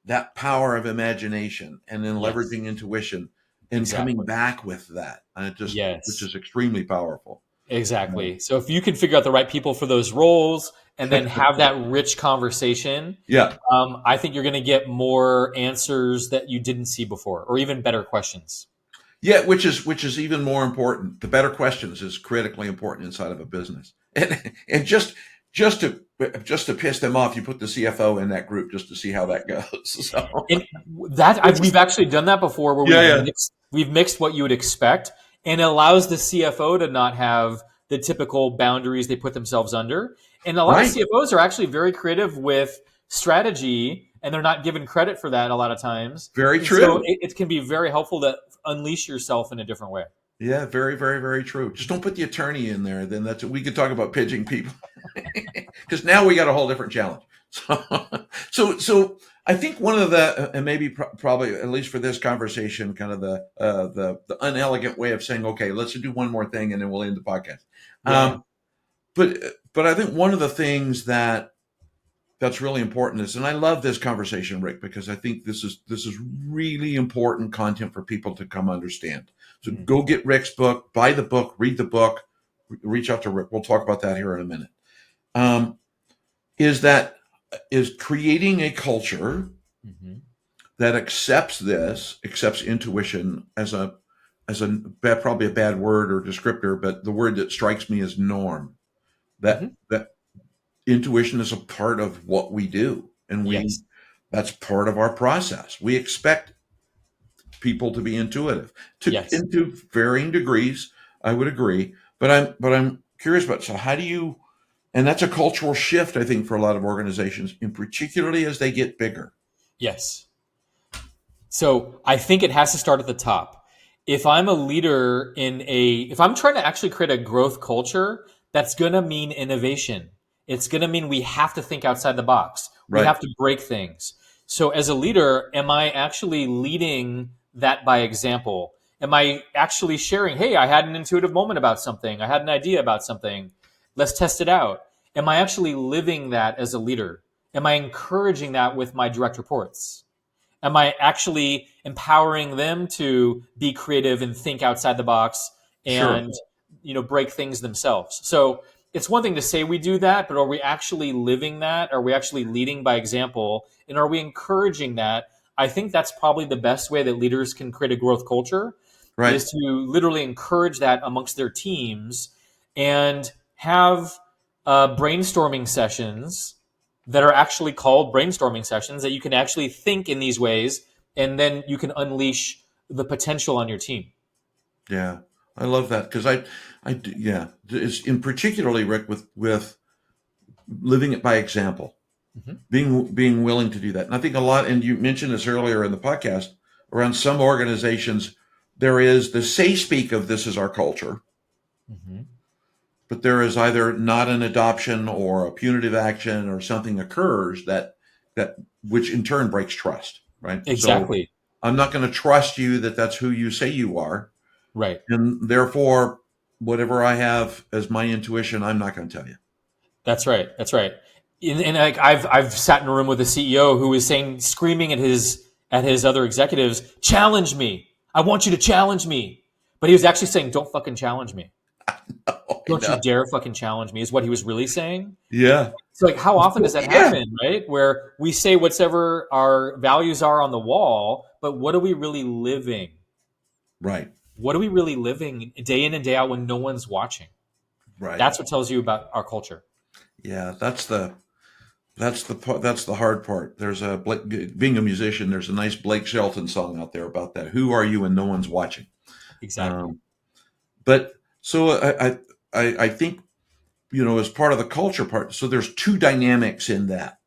that power of imagination and then Yes. leveraging intuition and Exactly. coming back with that. And which Yes. is extremely powerful. Exactly. So if you can figure out the right people for those roles and then have that rich conversation, Yeah. I think you're going to get more answers that you didn't see before, or even better questions. Yeah, which is even more important. The better questions is critically important inside of a business. And just to piss them off, you put the CFO in that group just to see how that goes. So And we've actually done that before, where we've mixed what you would expect, and it allows the CFO to not have the typical boundaries they put themselves under. And a lot Right. of CFOs are actually very creative with strategy, and they're not given credit for that a lot of times. Very And true. so it can be very helpful to unleash yourself in a different way. Yeah, very, very, very true. Just don't put the attorney in there. Then we could talk about pitching people because now we got a whole different challenge. So I think one of the and maybe probably at least for this conversation, kind of the unelegant way of saying, okay, let's do one more thing and then we'll end the podcast. Yeah. But I think one of the things that's really important is, and I love this conversation, Rick, because I think this is really important content for people to come understand. So go get Rick's book, buy the book, read the book, reach out to Rick. We'll talk about that here in a minute. Is creating a culture that accepts intuition as probably a bad word or descriptor, but the word that strikes me is norm. That intuition is a part of what we do, and that's part of our process. We expect people to be intuitive into varying degrees. I would agree, but I'm curious about, so how do you, and that's a cultural shift, I think, for a lot of organizations, and particularly as they get bigger. Yes. So I think it has to start at the top. If I'm a leader if I'm trying to actually create a growth culture, that's going to mean innovation. It's going to mean we have to think outside the box. We have to break things. So as a leader, am I actually leading that by example? Am I actually sharing, hey, I had an intuitive moment about something. I had an idea about something. Let's test it out. Am I actually living that as a leader? Am I encouraging that with my direct reports? Am I actually empowering them to be creative and think outside the box and break things themselves? So it's one thing to say we do that, but are we actually living that? Are we actually leading by example? And are we encouraging that? I think that's probably the best way that leaders can create a growth culture, is to literally encourage that amongst their teams and have brainstorming sessions that are actually called brainstorming sessions, that you can actually think in these ways, and then you can unleash the potential on your team. Yeah, I love that because it's in particularly, Rick, with living it by example, being willing to do that. And I think a lot, and you mentioned this earlier in the podcast, around some organizations, there is the say speak of this is our culture, but there is either not an adoption or a punitive action or something occurs that which in turn breaks trust, right? Exactly. So I'm not going to trust you that that's who you say you are. Right. And therefore, whatever I have as my intuition, I'm not going to tell you. That's right. That's right. And I've sat in a room with a CEO who was screaming at his other executives, "Challenge me! I want you to challenge me!" But he was actually saying, "Don't fucking challenge me." I Don't you know. dare fucking challenge me, is what he was really saying. Yeah. So like, how often does that Yeah. happen, right? Where we say whatever our values are on the wall, but what are we really living? Right. What are we really living day in and day out when no one's watching? Right. That's what tells you about our culture. Yeah. That's the hard part. There's being a musician. There's a nice Blake Shelton song out there about that. Who are you when no one's watching? Exactly. Um, but so I think, as part of the culture part. So there's two dynamics in that.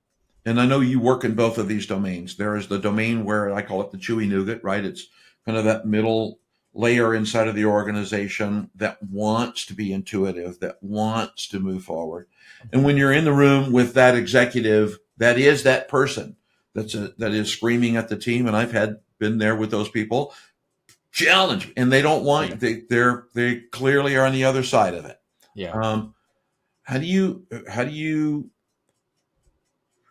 And I know you work in both of these domains. There is the domain where I call it the chewy nougat, right? It's kind of that middle layer inside of the organization that wants to be intuitive, that wants to move forward. And when you're in the room with that executive, that is that person that is screaming at the team. And been there with those people, challenge, and they don't Yeah. want, they clearly are on the other side of it. Yeah. Um, how do you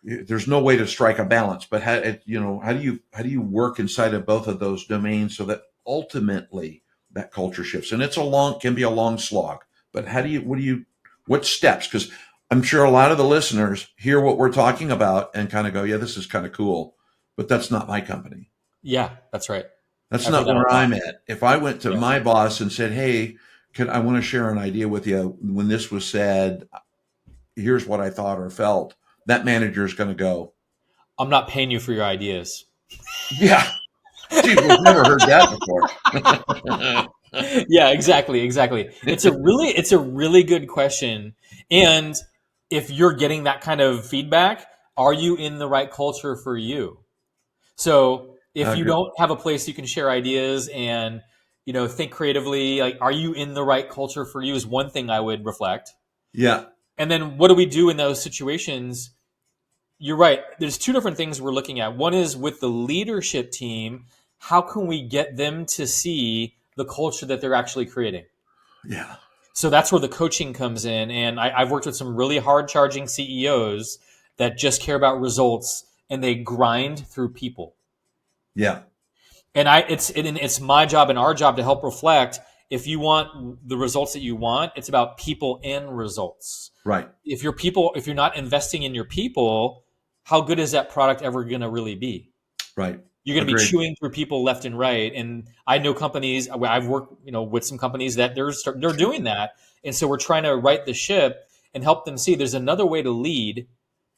there's no way to strike a balance, but how do you work inside of both of those domains so that ultimately that culture shifts? And can be a long slog, but what steps? Because I'm sure a lot of the listeners hear what we're talking about and kind of go, yeah, this is kind of cool, but that's not my company. Yeah, that's right. That's I've heard not that where a lot. I'm at. If I went to Yeah. my boss and said, hey, I want to share an idea with you. When this was said, here's what I thought or felt. That manager is going to go, I'm not paying you for your ideas. yeah. Gee, we've never heard that before. Yeah, exactly. It's a really good question. And if you're getting that kind of feedback, are you in the right culture for you? So if you Okay. don't have a place you can share ideas and think creatively, like, are you in the right culture for you, is one thing I would reflect. Yeah. And then what do we do in those situations? You're right. There's two different things we're looking at. One is with the leadership team, how can we get them to see the culture that they're actually creating? Yeah. So that's where the coaching comes in. And I've worked with some really hard charging CEOs that just care about results and they grind through people. Yeah. And it's my job and our job to help reflect, if you want the results that you want, it's about people and results. Right. If you're not investing in your people, how good is that product ever going to really be? Right. You're going to be Agreed. chewing through people left and right. And I know companies, I've worked, with some companies that they're doing that. And so we're trying to right the ship and help them see there's another way to lead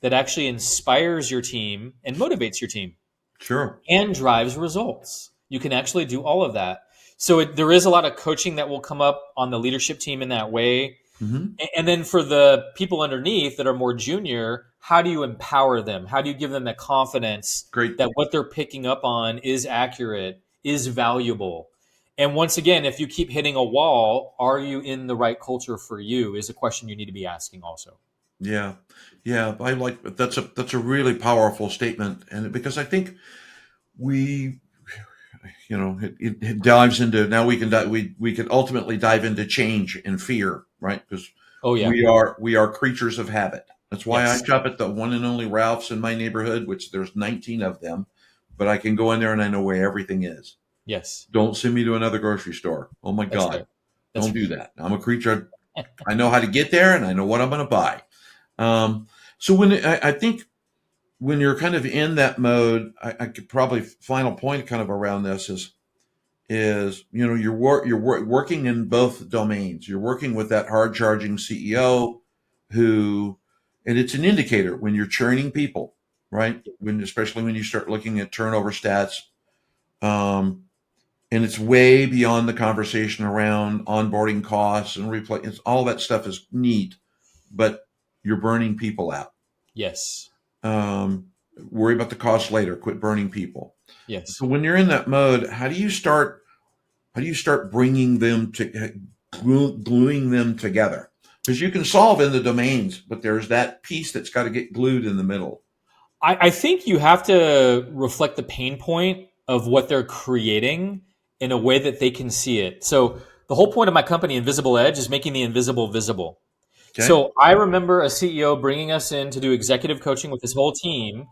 that actually inspires your team and motivates your team Sure. and drives results. You can actually do all of that. So there is a lot of coaching that will come up on the leadership team in that way. Hmm. And then for the people underneath that are more junior, how do you empower them? How do you give them the confidence Great. that what they're picking up on is accurate, is valuable? And once again, if you keep hitting a wall, are you in the right culture for you, is a question you need to be asking also. Yeah. Yeah. That's a really powerful statement. And because I think we, it dives into, now we can ultimately dive into change and fear, right? Because Oh, yeah. we are creatures of habit. That's why I Yes. shop at the one and only Ralph's in my neighborhood, which there's 19 of them, but I can go in there and I know where everything is. Yes. Don't send me to another grocery store. Oh my That's God. right. That's Don't do that. I'm a creature. I know how to get there and I know what I'm going to buy. So I think when you're kind of in that mode, I could probably final point kind of around this is you're working in both domains. You're working with that hard charging CEO and it's an indicator when you're churning people, right? Especially when you start looking at turnover stats, um, and it's way beyond the conversation around onboarding costs and replay. All that stuff is neat, but you're burning people out. Yes. Um, Worry about the cost later. Quit burning people. Yes. So when you're in that mode, how do you start bringing them to gluing them together? Because you can solve in the domains, but there's that piece that's got to get glued in the middle. I think you have to reflect the pain point of what they're creating in a way that they can see it. So the whole point of my company, Invisible Edge, is making the invisible visible. Okay. So I remember a CEO bringing us in to do executive coaching with his whole team,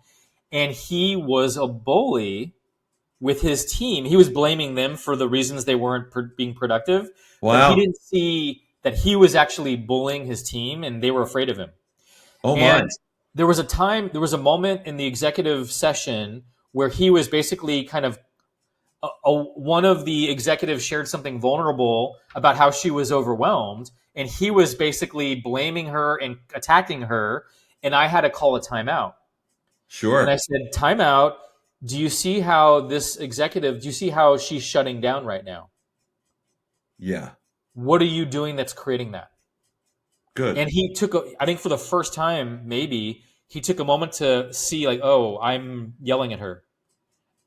and he was a bully with his team. He was blaming them for the reasons they weren't being productive, but he Wow. didn't see that he was actually bullying his team and they were afraid of him. Oh my. And there was a moment in the executive session where he was basically kind of one of the executives shared something vulnerable about how she was overwhelmed, and he was basically blaming her and attacking her, and I had to call a timeout. And I Sure. said, timeout. Do you see how do you see how she's shutting down right now? Yeah. What are you doing that's creating that? Good. And he took, I think for the first time, maybe, he took a moment to see, like, oh, I'm yelling at her.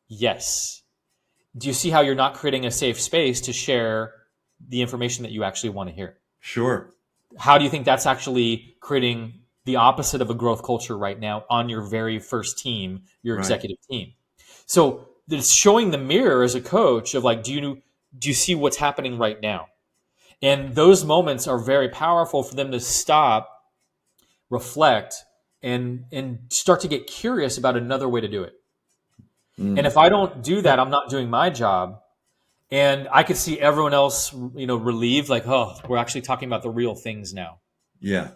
Yes. Do you see how you're not creating a safe space to share the information that you actually want to hear? Sure. How do you think that's actually creating the opposite of a growth culture right now on your very first team, your Right. executive team? So it's showing the mirror as a coach of like, do you see what's happening right now? And those moments are very powerful for them to stop, reflect, and start to get curious about another way to do it. And Mm. if I don't do that, I'm not doing my job. And I could see everyone else, relieved, like, oh, we're actually talking about the real things now. Yeah.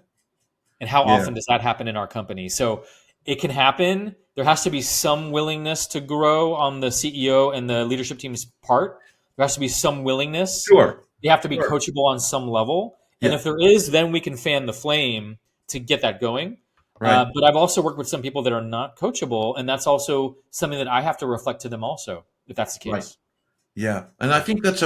And how Yeah. often does that happen in our company? So it can happen. There has to be some willingness to grow on the CEO and the leadership team's part. There has to be some willingness. Sure. They have to be Sure. coachable on some level. And Yeah. if there is, then we can fan the flame to get that going. Right. But I've also worked with some people that are not coachable. And that's also something that I have to reflect to them also, if that's the Right. case. Yeah. And I think that's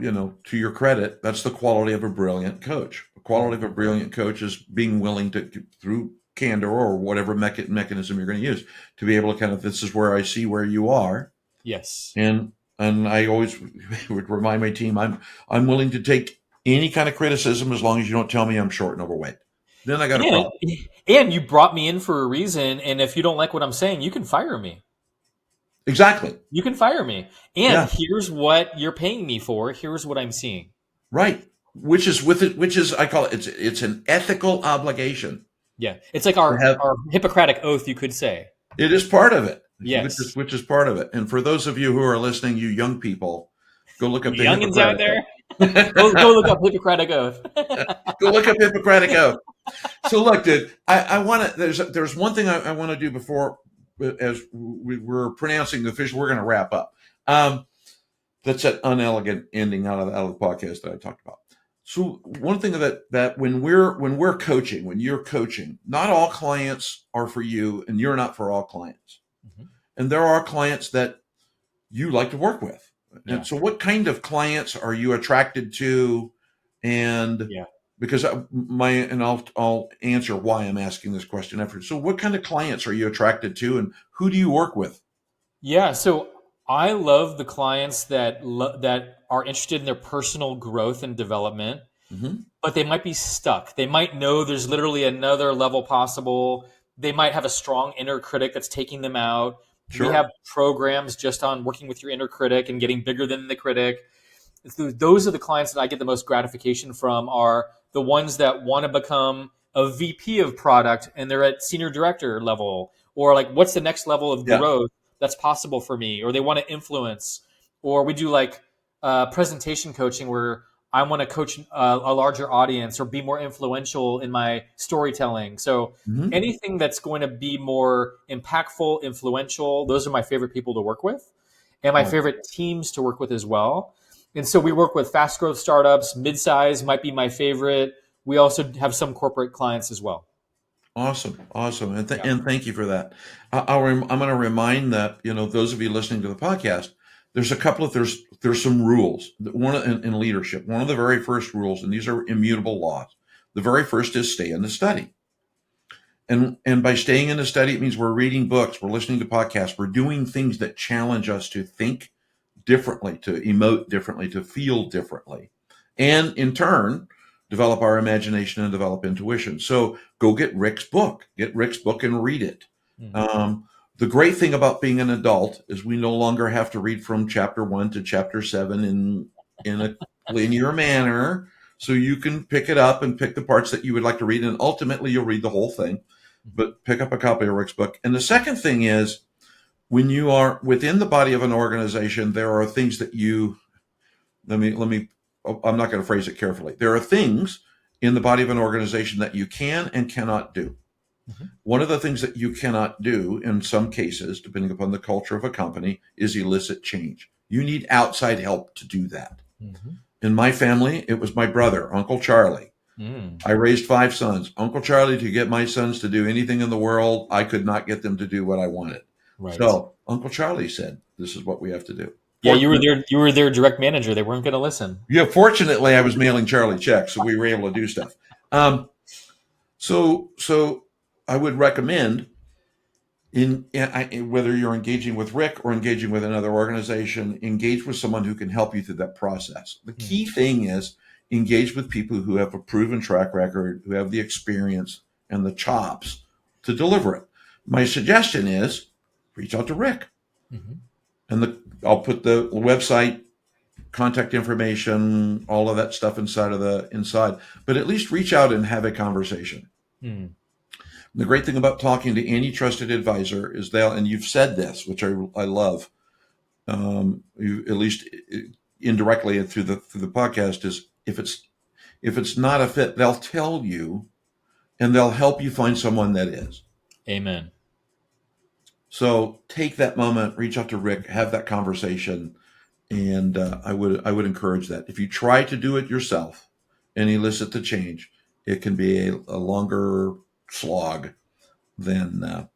to your credit, that's the quality of a brilliant coach. The quality of a brilliant coach is being willing to, through candor or whatever mechanism you're going to use, to be able to kind of, this is where I see where you are. Yes. And I always would remind my team, I'm willing to take any kind of criticism as long as you don't tell me I'm short and overweight. Then I got a problem. And you brought me in for a reason. And if you don't like what I'm saying, you can fire me. Exactly. You can fire me. And Yeah. here's what you're paying me for. Here's what I'm seeing. Right. Which is I call it, it's an ethical obligation. Yeah. It's like To have, our Hippocratic oath, you could say. it is part of it. Yes. Which is part of it. And for those of you who are listening, you young people, go look up the Youngins out Hippocratic there, Oath. go look up Hippocratic oath. Go look up Hippocratic Oath. So look, dude, I want to. There's one thing I want to do before, as we're pronouncing the official, we're going to wrap up. That's an unelegant ending out of the podcast that I talked about. So one thing that when we're coaching, when you're coaching, not all clients are for you, and you're not for all clients. Mhm. And there are clients that you like to work with. Yeah. And so what kind of clients are you attracted to? And Yeah. because I'll answer why I'm asking this question after. So what kind of clients are you attracted to, and who do you work with? Yeah. So I love the clients that are interested in their personal growth and development, Mm-hmm. but they might be stuck. They might know there's literally another level possible. They might have a strong inner critic that's taking them out. We Sure. have programs just on working with your inner critic and getting bigger than the critic. Those are the clients that I get the most gratification from, are the ones that want to become a VP of product and they're at senior director level, or like, what's the next level of Yeah. growth that's possible for me? Or they want to influence, or we do like presentation coaching where I want to coach a larger audience or be more influential in my storytelling. So Mm-hmm. anything that's going to be more impactful, influential, those are my favorite people to work with, and my Oh. favorite teams to work with as well. And so we work with fast growth startups, mid-size might be my favorite. We also have some corporate clients as well. Awesome. And Yeah. and thank you for that. I'm going to remind that, those of you listening to the podcast, there's some rules. One in leadership, one of the very first rules, and these are immutable laws. The very first is stay in the study. And by staying in the study, it means we're reading books, we're listening to podcasts, we're doing things that challenge us to think differently, to emote differently, to feel differently, and in turn, develop our imagination and develop intuition. So go get Rick's book. Get Rick's book and read it. Mm-hmm. The great thing about being an adult is we no longer have to read from chapter 1 to chapter 7 in a linear manner. So you can pick it up and pick the parts that you would like to read, and ultimately you'll read the whole thing. But pick up a copy of Rick's book. And the second thing is, when you are within the body of an organization, there are things that you I'm not going to phrase it carefully. There are things in the body of an organization that you can and cannot do. Mhm. One of the things that you cannot do in some cases, depending upon the culture of a company, is elicit change. You need outside help to do that. Mhm. In my family, it was my brother, Uncle Charlie. Mm. I raised 5 sons. Uncle Charlie, to get my sons to do anything in the world, I could not get them to do what I wanted. Right. So Uncle Charlie said, this is what we have to do. Yeah, you were their direct manager. They weren't going to listen. Yeah, fortunately, I was mailing Charlie checks, so we were able to do stuff. So I would recommend, whether you're engaging with Rick or engaging with another organization, engage with someone who can help you through that process. The key thing is engage with people who have a proven track record, who have the experience and the chops to deliver it. My suggestion is reach out to Rick. Mhm. And I'll put the website, contact information, all of that stuff inside. But at least reach out and have a conversation. Mm. The great thing about talking to any trusted advisor is and you've said this, which I love, you, at least indirectly and through the podcast, is if it's not a fit, they'll tell you, and they'll help you find someone that is. Amen. So take that moment, reach out to Rick, have that conversation, and I would encourage that. If you try to do it yourself and elicit the change, it can be a longer slog than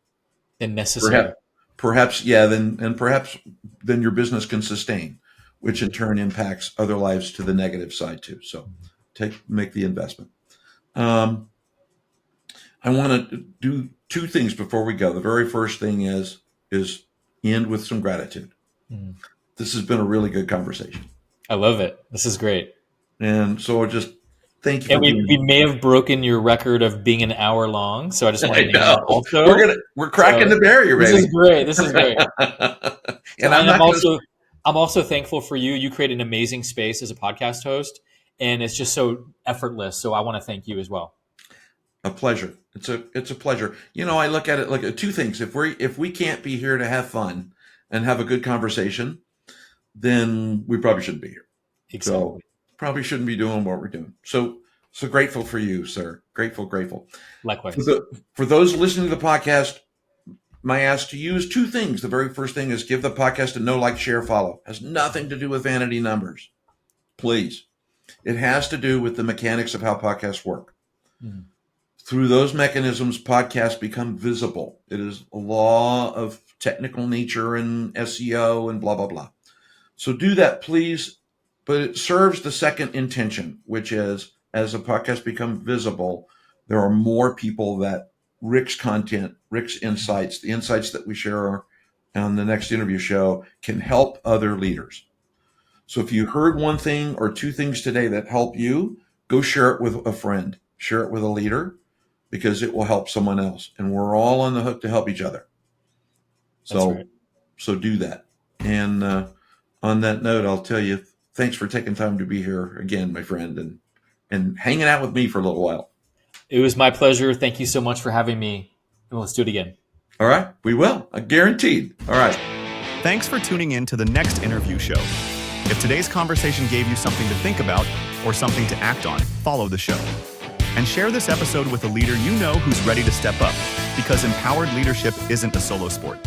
necessary. perhaps then your business can sustain, which in turn impacts other lives to the negative side too. So make the investment. I want to do 2 things before we go. The very first thing is end with some gratitude. Mm. This has been a really good conversation. I love it. This is great. And so just thank you. And we may have broken your record of being an hour long. So I just want to name that also. We're cracking the barrier, baby. This is great. This is great. And I'm also thankful for you. You create an amazing space as a podcast host, and it's just so effortless. So I want to thank you as well. A pleasure. It's a pleasure. I look at it like 2 things. If we can't be here to have fun and have a good conversation, then we probably shouldn't be here. Exactly. So probably shouldn't be doing what we're doing. So grateful for you, sir. Grateful. Likewise. For those listening to the podcast, my ask to you is 2 things. The very first thing is give the podcast a know, like, share, follow. It has nothing to do with vanity numbers. Please. It has to do with the mechanics of how podcasts work. Mm. Through those mechanisms, podcasts become visible. It is a law of technical nature and SEO and blah, blah, blah. So do that, please. But it serves the second intention, which is, as a podcast becomes visible, there are more people that Rick's content, Rick's insights, the insights that we share on the next interview show can help other leaders. So if you heard 1 thing or 2 things today that help you, go share it with a friend, share it with a leader, because it will help someone else. And we're all on the hook to help each other. So do that. And on that note, I'll tell you, thanks for taking time to be here again, my friend, and hanging out with me for a little while. It was my pleasure. Thank you so much for having me. And let's do it again. All right. We will. Guaranteed. All right. Thanks for tuning in to the next interview show. If today's conversation gave you something to think about or something to act on, follow the show. And share this episode with a leader you know who's ready to step up, because empowered leadership isn't a solo sport.